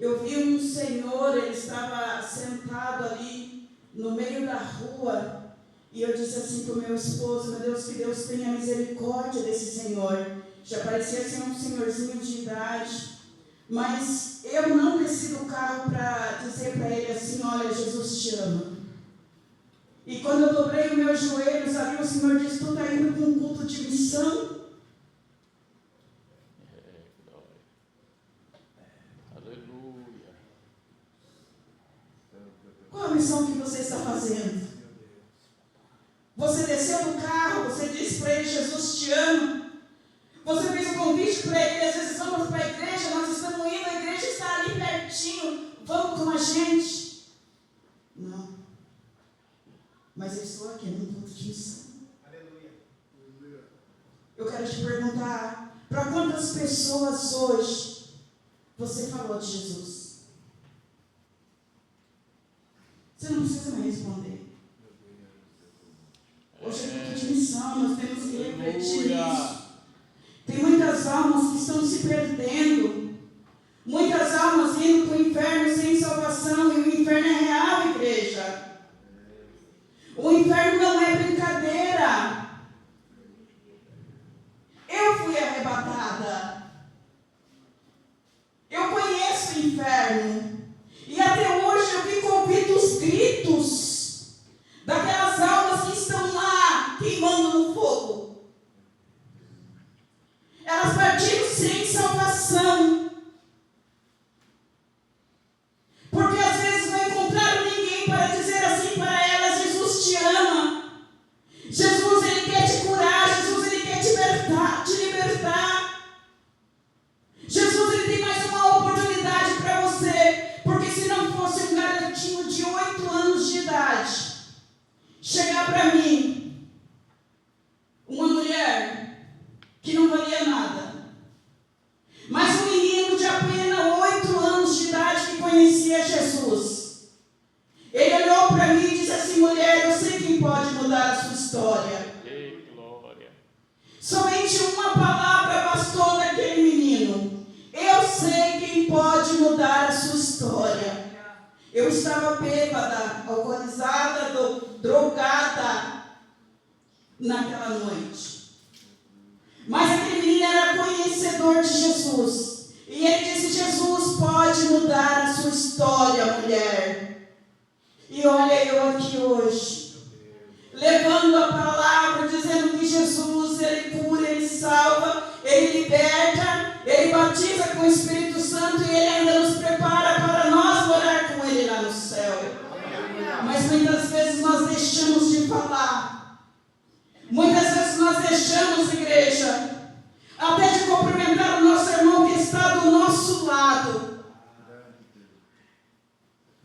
eu vi um senhor, ele estava sentado ali no meio da rua, e eu disse assim para o meu esposo: meu Deus, que Deus tenha misericórdia desse senhor. Já parecia ser um senhorzinho de idade, mas eu não desci do carro para dizer para ele assim: olha, Jesus te ama. E quando eu dobrei os meus joelhos ali, o Senhor disse: tu está indo para um culto de missão? Aleluia. Qual a missão que você está fazendo? Você desceu do carro, você disse para ele: Jesus te ama. Você fez um convite para ele: às vezes vamos para a igreja, nós estamos indo, a igreja está ali pertinho, vamos com a gente. Não. Mas eu estou aqui num ponto de missão. Aleluia. Eu quero te perguntar: para quantas pessoas hoje você falou de Jesus? Você não precisa me responder. Hoje é culto de missão, nós temos que refletir isso. Tem muitas almas que estão se perdendo. Muitas almas indo para o inferno sem salvação. E o inferno é real, igreja. O inferno não é brincadeira. Eu fui arrebatada. Eu conheço o inferno. E até hoje eu fico ouvindo os gritos daquelas almas que estão lá queimando no fogo. Elas partiram sem salvação. Porque às vezes não encontraram ninguém para dizer assim para elas: Jesus te ama. Jesus, ele quer te curar. Jesus, ele quer te libertar. Jesus, ele tem mais uma oportunidade para você. Porque se não fosse um garotinho de 8 anos de idade chegar para mim, uma mulher que não valia nada, mas um menino de apenas 8 anos de idade que conhecia Jesus, ele olhou para mim e disse assim: mulher, eu sei quem pode mudar a sua história. Ei, glória. Somente uma palavra bastou daquele menino: eu sei quem pode mudar a sua história. Eu estava bêbada, alcoolizada, drogada naquela noite. Mas aquele menino era conhecedor de Jesus. E ele disse: Jesus pode mudar a sua história, mulher. E olha eu aqui hoje, levando a palavra, dizendo que Jesus, ele cura, ele salva, ele liberta, ele batiza com o Espírito Santo, e ele ainda nos prepara para nós morar com ele lá no céu. Mas muitas vezes nós deixamos de falar. Muitas vezes nós deixamos, igreja, até de cumprimentar o nosso irmão que está do nosso lado.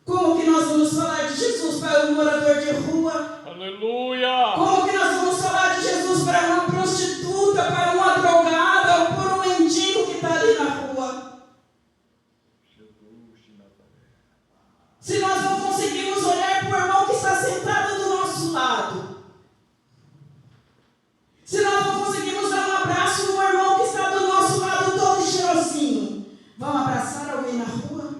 Como que nós vamos falar de Jesus para um morador de rua? Aleluia. Como que nós vamos falar de Jesus para uma prostituta, para uma drogada, ou por um mendigo que está ali na rua? Se nós não conseguimos olhar para o irmão que está sentado do nosso lado, se nós não conseguimos dar um abraço no irmão que está do nosso lado todo cheirosinho, vamos abraçar alguém na rua?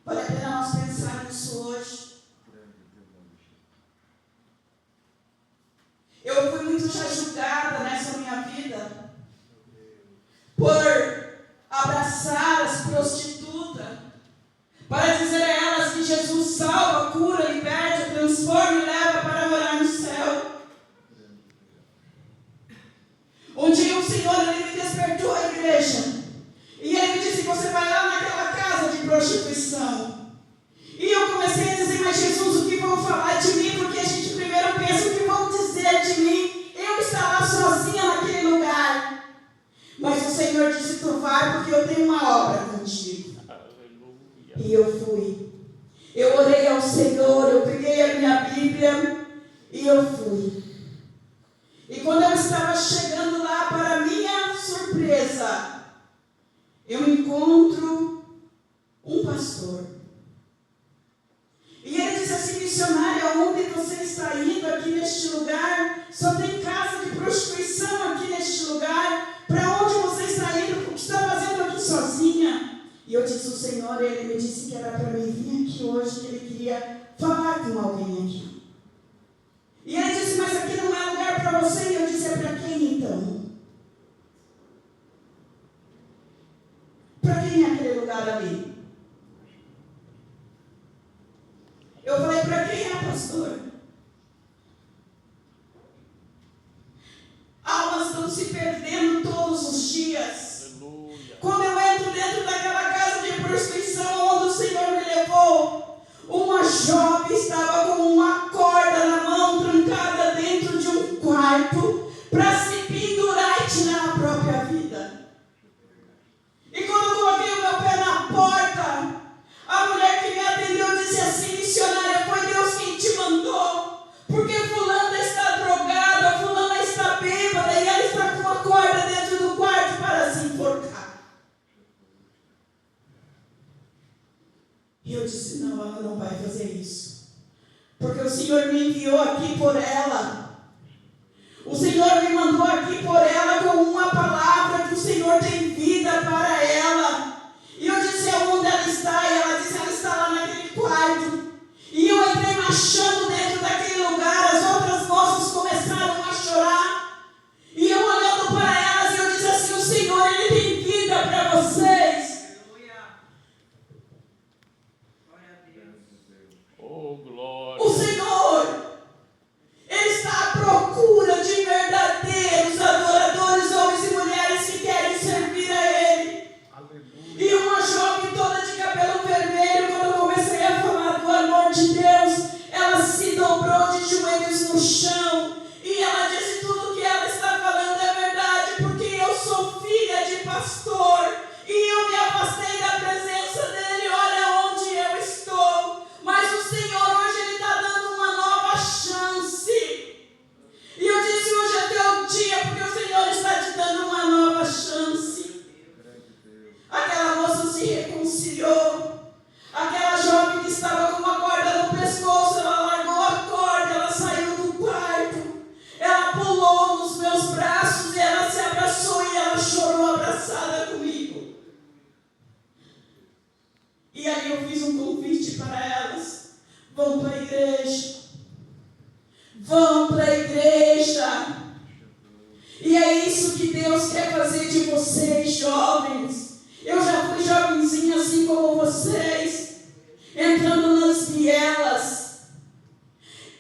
Vale a pena nós pensar nisso hoje. Eu fui muito já julgada nessa minha vida por abraçar as prostitutas, para dizer a elas que Jesus salva, cura, liberta, transforma e leva para morar no céu. Um dia o Senhor, ele me despertou a igreja, e ele me disse: você vai lá naquela casa de prostituição. E eu comecei a dizer: mas Jesus, o que vão falar de mim? Porque a gente primeiro pensa o que vão dizer de mim. Eu estava sozinha naquele lugar. Mas o Senhor disse: tu vai, porque eu tenho uma obra contigo. Aleluia. E eu fui. Eu orei ao Senhor, eu peguei a minha Bíblia e eu fui. E quando eu estava chegando lá, para minha surpresa, eu encontro um pastor. E ele disse assim: missionária, onde você está indo aqui neste lugar? Só tem casa de prostituição aqui neste lugar. Para onde você está E eu disse, o Senhor, Ele me disse que era para mim vir aqui hoje, que Ele queria falar com alguém aqui. E Ele disse, mas aqui não é lugar para você. E eu disse, é para quem então? Para quem é aquele lugar ali? Eu falei, para quem é, pastor? Almas estão se perdendo todos os dias. Aleluia. Quando eu entro dentro daquela casa de prostituição onde o Senhor me levou, uma jovem estava com uma corda na mão, trancada dentro de um quarto, para se pendurar e tirar a própria vida. E quando eu coloquei o meu pé na porta, a mulher que me atendeu disse assim, missionária, foi Deus quem te mandou, porque fulana está drogada, fulana está bêbada, e ela está com uma corda dentro do quarto para se enforcar. E eu disse, não, ela não vai fazer isso, porque o Senhor me enviou aqui por ela. O Senhor me mandou aqui por ela com uma palavra que o Senhor tem vida para ela. E eu disse, onde ela está? E ela disse, ela está lá naquele quarto. E eu entrei marchando dentro daquele lugar, as outras moças começaram a chorar. E eu olhando para elas, eu disse assim, o Senhor, Ele tem vida para vocês. Oh, glória. O Senhor, Ele está à procura de verdadeiros adoradores, homens e mulheres que querem servir a Ele. E uma jovem toda de cabelo vermelho, quando eu comecei a falar do amor de Deus, ela se dobrou de joelhos no chão. E ela disse, tudo que ela está falando é verdade, porque eu sou filha de pastor. E eu me afastei da presença dEle, olha onde eu estou. Mas o Senhor hoje Ele está dando uma nova chance. E eu disse, hoje é teu dia, porque o Senhor está te dando uma nova chance. Aquela moça se reconciliou. Aquela jovem que estava com uma corda no pescoço, ela largou a corda, ela saiu do quarto. Ela pulou nos meus braços e ela se abraçou e ela chorou abraçada comigo. E aí eu fiz um convite para elas. Vão para a igreja. Vão para a igreja. E é isso que Deus quer fazer de vocês, jovens. Eu já fui jovenzinha assim como vocês, entrando nas vielas,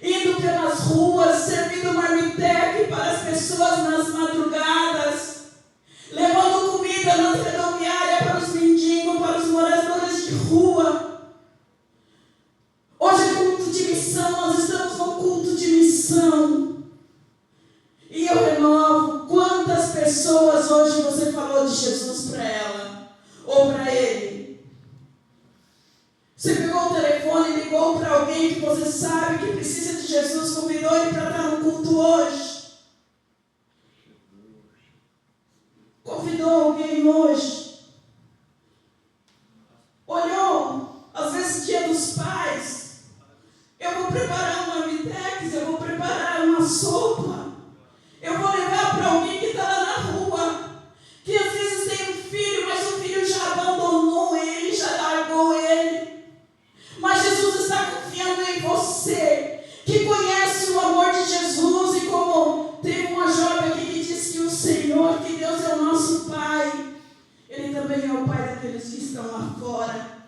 indo pelas ruas, servindo marmitex para as pessoas nas madrugadas, levando comida na rodoviária para os mendigos, para os moradores de rua. Hoje é culto de missão, nós estamos no culto de missão. E eu renovo, quantas pessoas hoje você falou de Jesus para ela? Ou para ele? Você pegou o telefone e ligou para alguém que você sabe que precisa de Jesus, convidou ele para estar no culto hoje? Convidou alguém hoje? Olhou? Às vezes dia dos pais, eu vou preparar uma marmitex, eu vou preparar uma sopa, eu vou levar para alguém que está lá na rua, que às vezes tem um filho, mas o filho já abandonou ele, já largou ele. Mas Jesus está confiando em você, que conhece o amor de Jesus. E como teve uma jovem aqui que disse que o Senhor, que Deus é o nosso Pai, Ele também é o Pai daqueles que estão lá fora.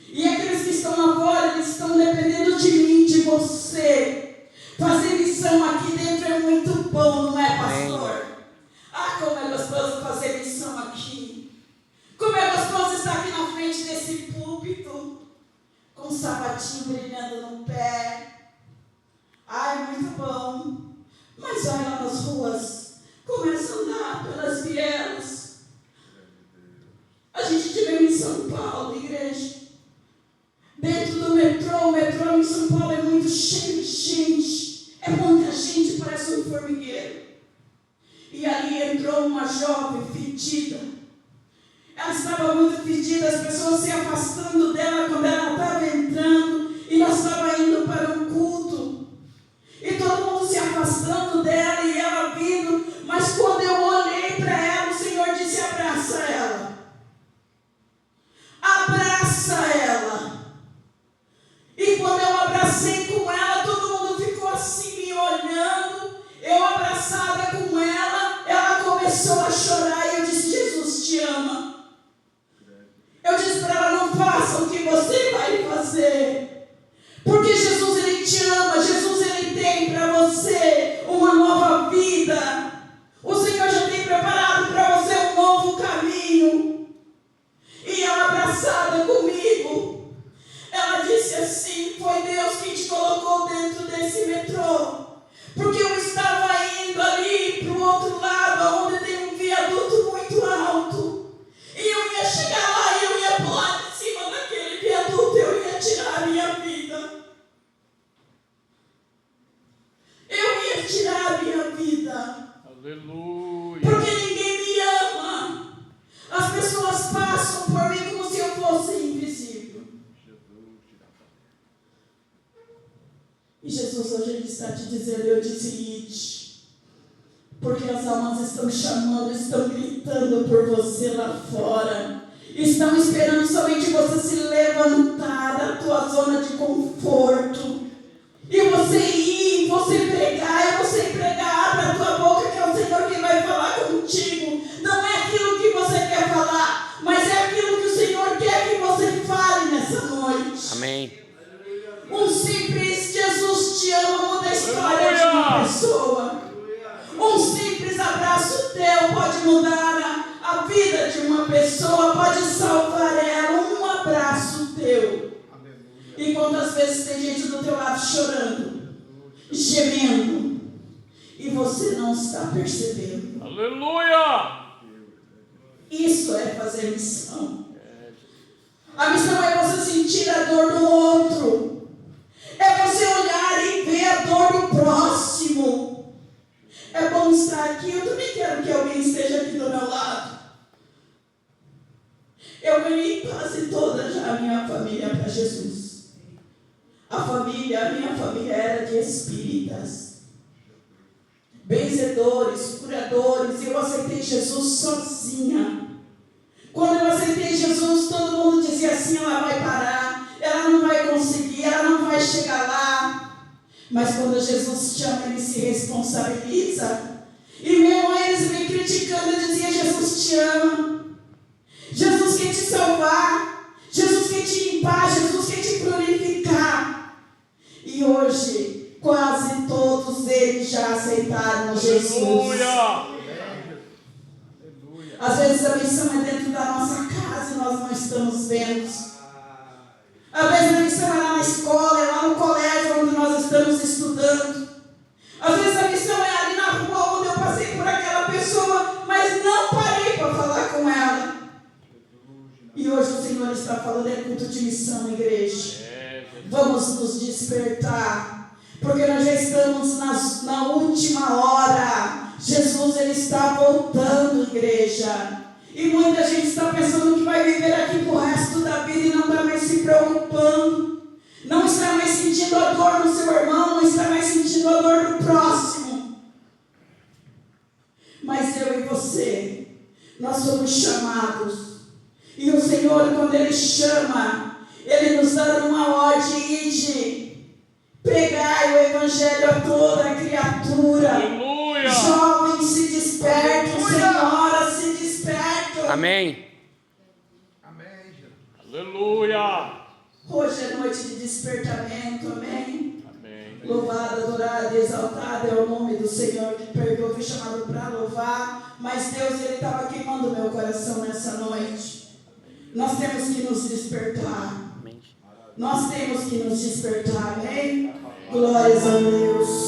E aqueles que estão lá fora, eles estão dependendo de mim, de você. Fazer missão aqui dentro é muito bom, não é, pastor? Ah, como é gostoso fazer missão aqui. Como é gostoso estar aqui na frente desse púlpito, com um sapatinho brilhando no pé. Ai, muito bom. Mas vai lá nas ruas, começa a andar pelas vielas. A gente tivemos em São Paulo, igreja. Dentro do metrô, o metrô em São Paulo é muito cheio de gente. É muita gente, parece um formigueiro. E ali entrou uma jovem fedida. Ela estava muito fedida, as pessoas se afastando dela quando ela estava entrando. E nós estávamos indo para um culto. E todo mundo se afastando dela e ela vindo. Mas quando eu olhei para ela, o Senhor disse, abraça ela. começou a chorar e eu disse: Jesus te ama. Eu disse para ela: não faça o que você vai fazer, porque Jesus, Ele te ama. Jesus, Ele tem para você uma nova vida. O Senhor já tem preparado para você um novo caminho. E ela, abraçada comigo, ela disse assim: foi Deus quem te colocou dentro desse metrô, porque eu estava indo ali para o outro lado, onde tem um viaduto muito alto, e eu ia chegar lá e eu ia pular de cima daquele viaduto, eu ia tirar a minha vida. Eu ia tirar a minha vida. Aleluia. Porque ninguém me ama. As pessoas passam por mim como se eu fosse invisível. E Jesus hoje Ele está te dizendo: eu disse ide, porque as almas estão chamando, estão gritando por você lá fora, estão esperando somente você se levantar da tua zona de conforto e você ir, você pregar, e você pregar. Abre a tua boca, que é o Senhor quem vai falar contigo. Não é aquilo que você quer falar, mas é aquilo que o Senhor quer que você fale nessa noite. Amém. Um simples Jesus te ama muda a história de uma pessoa. Um simples abraço teu pode mudar a vida de uma pessoa, pode salvar ela. Um abraço teu. E quantas vezes tem gente do teu lado chorando, gemendo, e você não está percebendo? Aleluia. Isso é fazer missão. A missão é você sentir a dor do outro. É você olhar e ver a dor do próximo. É bom estar aqui. Eu também quero que alguém esteja aqui do meu lado. Eu ganhei quase toda já a minha família para Jesus. A minha família era de espíritas, benzedores, curadores, e eu aceitei Jesus sozinha. Quando eu aceitei Jesus, todo mundo dizia assim: ela vai parar, ela não vai conseguir, ela não vai chegar lá. Mas quando Jesus chama, Ele se responsabiliza. E mesmo eles me criticando, eu dizia: Jesus te ama, Jesus quer te salvar, Jesus quer te limpar, Jesus quer te glorificar. E hoje, quase todos eles já aceitaram Jesus. Aleluia. Às vezes a missão é dentro da nossa casa e nós não estamos vendo. Às vezes a missão é lá na escola, é lá no colégio onde nós estamos estudando. Às vezes a missão é ali na rua onde eu passei por aquela pessoa, mas não parei para falar com ela. E hoje o Senhor está falando: é culto de missão, igreja. Vamos nos despertar, porque nós já estamos na última hora. Jesus, Ele está voltando, igreja. E muita gente está pensando que vai viver aqui pro resto da vida e não está mais se preocupando. Não está mais sentindo a dor do seu irmão, não está mais sentindo a dor do próximo. Mas eu e você, nós somos chamados. E o Senhor, quando Ele chama, Ele nos dá uma ordem de pregai o Evangelho a toda a criatura. Aleluia. Jovens se despertam, senhoras se despertam. Amém. Aleluia. Hoje é noite de despertamento, amém? Amém. Louvado, adorado, exaltado é o nome do Senhor. Que perdoa, fui chamado para louvar, mas Deus, Ele estava queimando meu coração nessa noite. Nós temos que nos despertar. Nós temos que nos despertar, amém? Glórias a Deus.